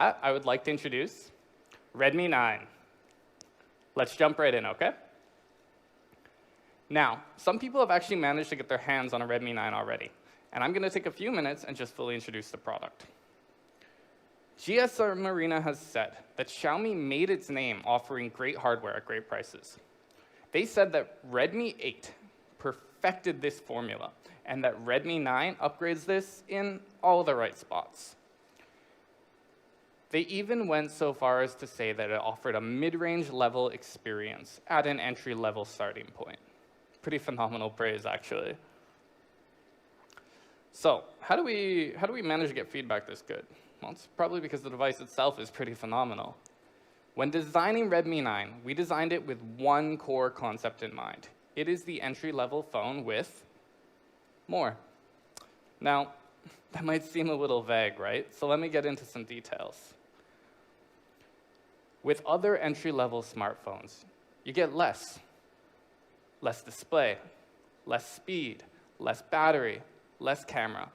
I would like to introduce Redmi 9. Let's jump right in, OK? Now, some people have actually managed to get their hands on a Redmi 9 already. And I'm going to take a few minutes and just fully introduce the product. GSR Marina has said that Xiaomi made its name offering great hardware at great prices. They said that Redmi 8 perfected this formula, and that Redmi 9 upgrades this in all the right spots. They even went so far as to say that it offered a mid-range level experience at an entry-level starting point. Pretty phenomenal praise, actually. So how do we manage to get feedback this good? Well, it's probably because the device itself is pretty phenomenal. When designing Redmi 9, we designed it with one core concept in mind. It is the entry-level phone with more. Now, that might seem a little vague, right? So let me get into some details. With other entry-level smartphones, you get less display, less speed, less battery, less camera.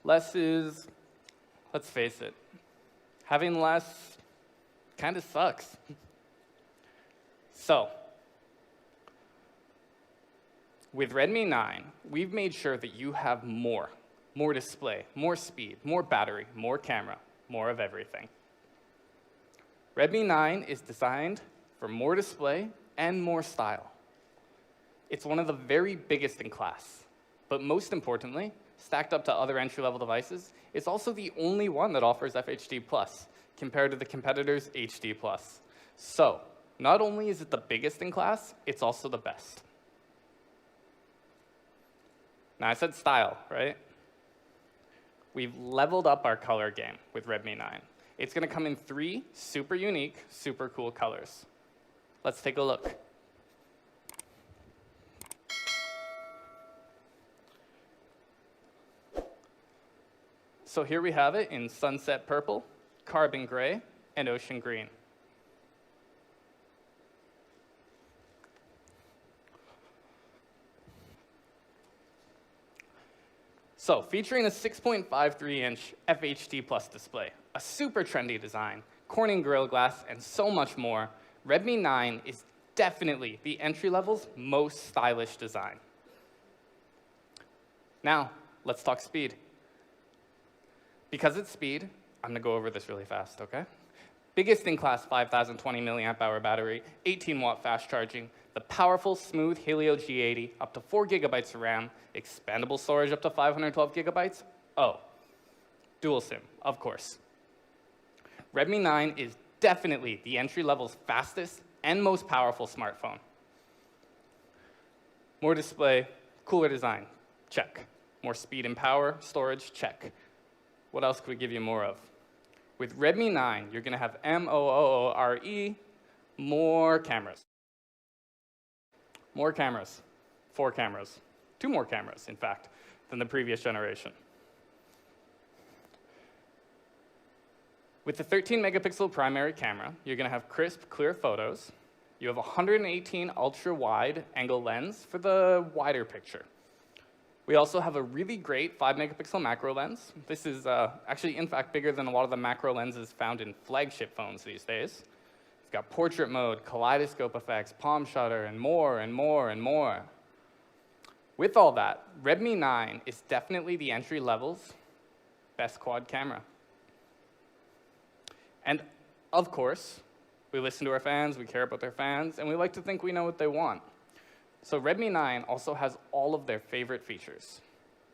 Less is, let's face it, having less kind of sucks. So, with Redmi 9, we've made sure that you have more display, more speed, more battery, more camera, more of everything. Redmi 9 is designed for more display and more style. It's one of the very biggest in class, but most importantly, stacked up to other entry-level devices, it's also the only one that offers FHD+, compared to the competitor's HD+. So, not only is it the biggest in class, it's also the best. Now, I said style, right? We've leveled up our color game with Redmi 9. It's going to come in 3 super unique, super cool colors. Let's take a look. So here we have it in sunset purple, carbon gray, and ocean green. So featuring a 6.53-inch FHD+ display, a super trendy design, Corning Gorilla Glass, and so much more, Redmi 9 is definitely the entry-level's most stylish design. Now, let's talk speed. Because it's speed, I'm going to go over this really fast, OK? Biggest in-class 5,020 milliamp hour battery, 18-watt fast charging, the powerful, smooth Helio G80, up to 4 gigabytes of RAM, expandable storage up to 512 gigabytes. Oh, dual SIM, of course. Redmi 9 is definitely the entry-level's fastest and most powerful smartphone. More display, cooler design, check. More speed and power, storage, check. What else could we give you more of? With Redmi 9, you're going to have MOORE, more cameras. More cameras, 4 cameras, 2 more cameras, in fact, than the previous generation. With the 13-megapixel primary camera, you're going to have crisp, clear photos. You have a 118 ultra-wide angle lens for the wider picture. We also have a really great 5-megapixel macro lens. This is actually, in fact, bigger than a lot of the macro lenses found in flagship phones these days. It's got portrait mode, kaleidoscope effects, palm shutter, and more and more and more. With all that, Redmi 9 is definitely the entry-level's best quad camera. And of course, we listen to our fans, we care about their fans, and we like to think we know what they want. So Redmi 9 also has all of their favorite features.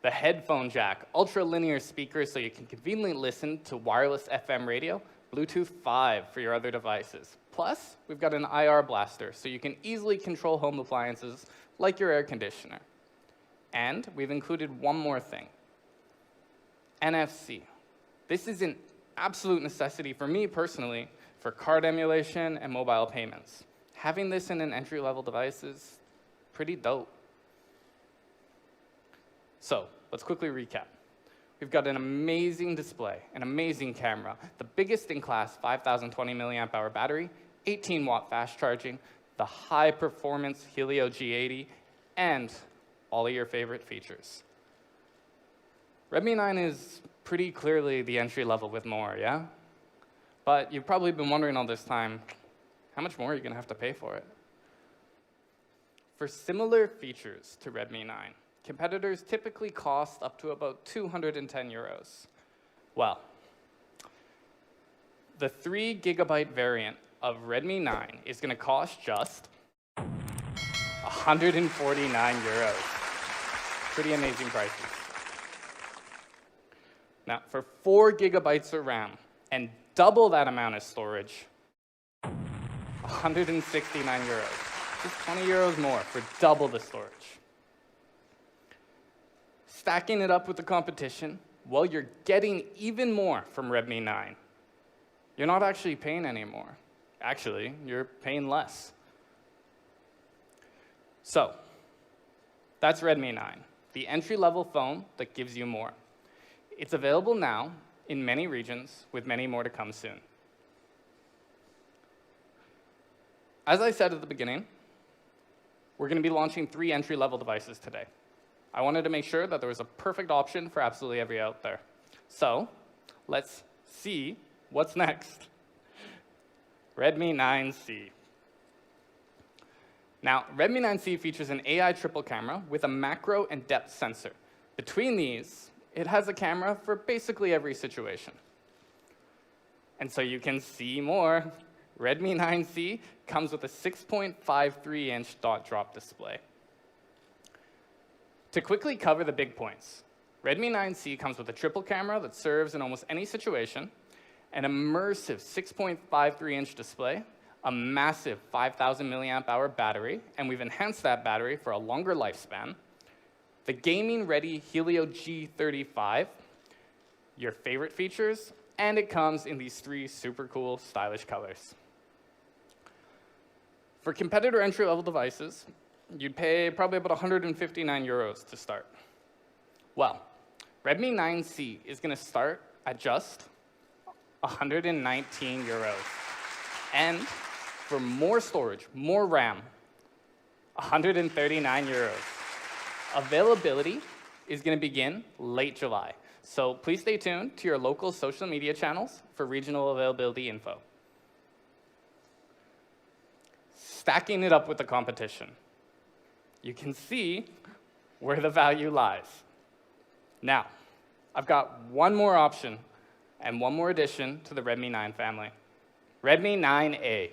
The headphone jack, ultra-linear speakers so you can conveniently listen to wireless FM radio, Bluetooth 5 for your other devices. Plus, we've got an IR blaster so you can easily control home appliances like your air conditioner. And we've included one more thing, NFC. This is an absolute necessity for me personally for card emulation and mobile payments. Having this in an entry-level device is pretty dope. So let's quickly recap. We've got an amazing display, an amazing camera, the biggest in class 5,020 milliamp hour battery, 18-watt fast charging, the high-performance Helio G80, and all of your favorite features. Redmi 9 is pretty clearly the entry level with more, yeah? But you've probably been wondering all this time, how much more are you going to have to pay for it? For similar features to Redmi 9, competitors typically cost up to about 210 euros. Well, the 3 GB variant of Redmi 9 is going to cost just 149 euros. Pretty amazing prices. Now, for 4 GB of RAM and double that amount of storage, 169 euros. Just 20 euros more for double the storage. Stacking it up with the competition, well, you're getting even more from Redmi 9. You're not actually paying any more. Actually, you're paying less. So, that's Redmi 9, the entry-level phone that gives you more. It's available now in many regions, with many more to come soon. As I said at the beginning, we're going to be launching 3 entry-level devices today. I wanted to make sure that there was a perfect option for absolutely every out there. So, let's see what's next. Redmi 9C. Now, Redmi 9C features an AI triple camera with a macro and depth sensor. Between these, it has a camera for basically every situation. And so you can see more. Redmi 9C comes with a 6.53-inch dot-drop display. To quickly cover the big points, Redmi 9C comes with a triple camera that serves in almost any situation, an immersive 6.53-inch display, a massive 5,000 milliamp hour battery, and we've enhanced that battery for a longer lifespan, the gaming-ready Helio G35, your favorite features, and it comes in these 3 super cool, stylish colors. For competitor entry-level devices, you'd pay probably about 159 euros to start. Well, Redmi 9C is going to start at just 119 euros. And for more storage, more RAM, 139 euros. Availability is going to begin late July. So please stay tuned to your local social media channels for regional availability info. Stacking it up with the competition, you can see where the value lies. Now, I've got one more option and one more addition to the Redmi 9 family. Redmi 9A.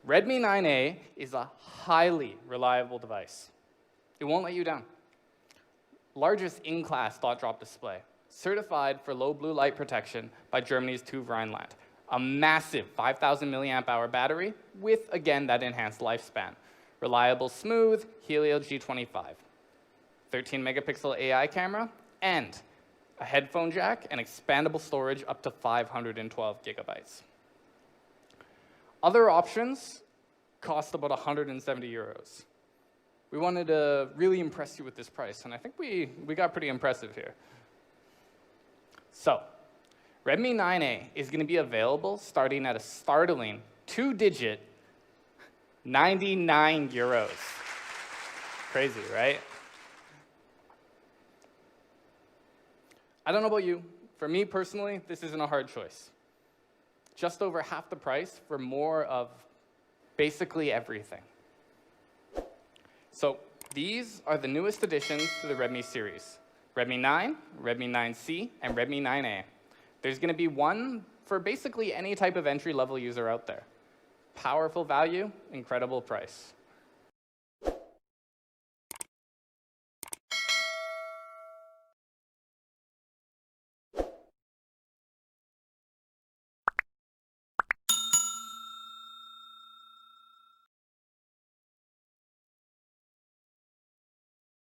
Redmi 9A is a highly reliable device. It won't let you down. Largest in-class dot-drop display, certified for low blue light protection by Germany's TÜV Rheinland. A massive 5,000 milliamp hour battery with, again, that enhanced lifespan. Reliable, smooth Helio G25. 13 megapixel AI camera, and a headphone jack and expandable storage up to 512 gigabytes. Other options cost about 170 euros. We wanted to really impress you with this price, and I think we got pretty impressive here. So, Redmi 9A is going to be available starting at a startling 2-digit 99 euros. Crazy, right? I don't know about you. For me personally, this isn't a hard choice. Just over half the price for more of basically everything. So these are the newest additions to the Redmi series. Redmi 9, Redmi 9C, and Redmi 9A. There's going to be one for basically any type of entry-level user out there. Powerful value, incredible price.